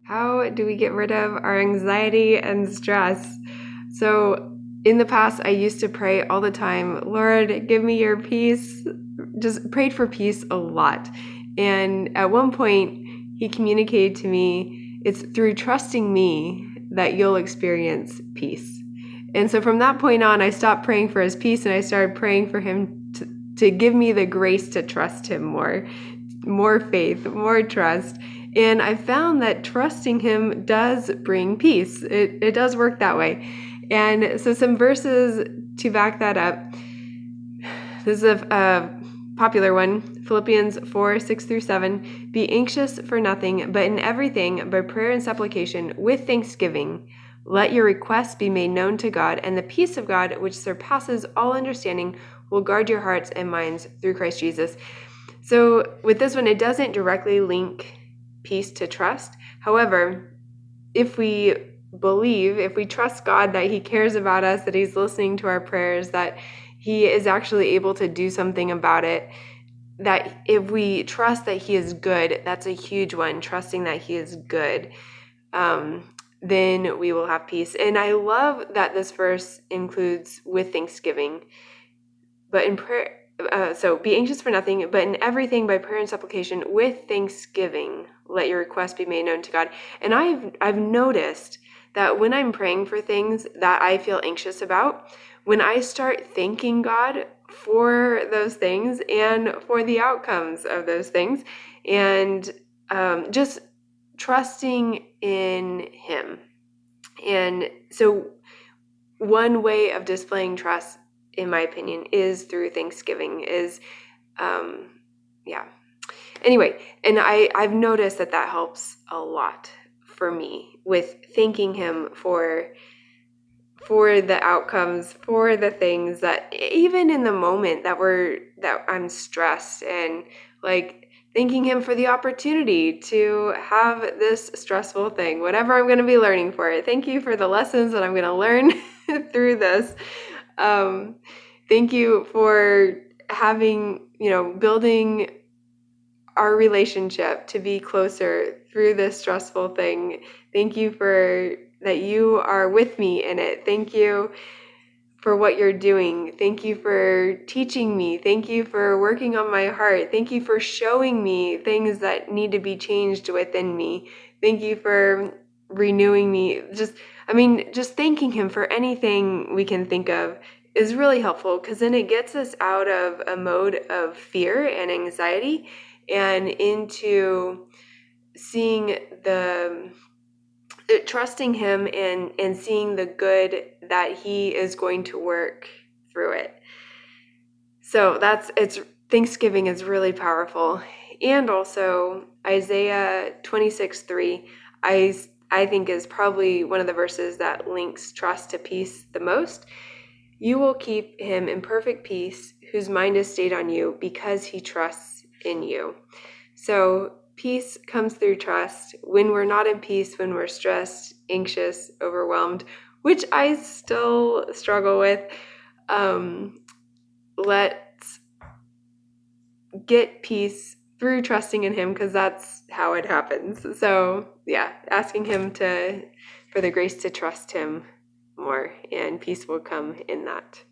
How do we get rid of our anxiety and stress? So in the past, I used to pray all the time, Lord, give me your peace. Just prayed for peace a lot. And at one point, he communicated to me, it's through trusting me that you'll experience peace. And so from that point on, I stopped praying for his peace and I started praying for him to give me the grace to trust him more faith, more trust. And I found that trusting him does bring peace. It does work that way. And so some verses to back that up. This is a popular one, Philippians 4:6-7. Be anxious for nothing, but in everything, by prayer and supplication, with thanksgiving, let your requests be made known to God, and the peace of God, which surpasses all understanding, will guard your hearts and minds through Christ Jesus. So with this one, it doesn't directly link peace to trust. However, if we believe, if we trust God that he cares about us, that he's listening to our prayers, that he is actually able to do something about it, that if we trust that he is good, that's a huge one, trusting that he is good, then we will have peace. And I love that this verse includes with thanksgiving. But in prayer, so be anxious for nothing, but in everything by prayer and supplication with thanksgiving, let your requests be made known to God. And I've noticed that when I'm praying for things that I feel anxious about, when I start thanking God for those things and for the outcomes of those things, and just trusting in him. And so one way of displaying trust, in my opinion, is through thanksgiving, Anyway, and I've noticed that that helps a lot for me with thanking him for the outcomes, for the things that even in the moment that I'm stressed, and like thanking him for the opportunity to have this stressful thing, whatever I'm going to be learning for it. Thank you for the lessons that I'm going to learn through this. Thank you for having, building our relationship to be closer through this stressful thing. Thank you for that you are with me in it. Thank you for what you're doing. Thank you for teaching me. Thank you for working on my heart. Thank you for showing me things that need to be changed within me. Thank you for renewing me. Just thanking him for anything we can think of is really helpful, because then it gets us out of a mode of fear and anxiety and into seeing trusting him and seeing the good that he is going to work through it. So Thanksgiving is really powerful. And also Isaiah 26:3, I think is probably one of the verses that links trust to peace the most. You will keep him in perfect peace, whose mind is stayed on you, because he trusts in you. So peace comes through trust. When we're not in peace, when we're stressed, anxious, overwhelmed, which I still struggle with, let's get peace through trusting in him, because that's how it happens. So asking him for the grace to trust him more, and peace will come in that.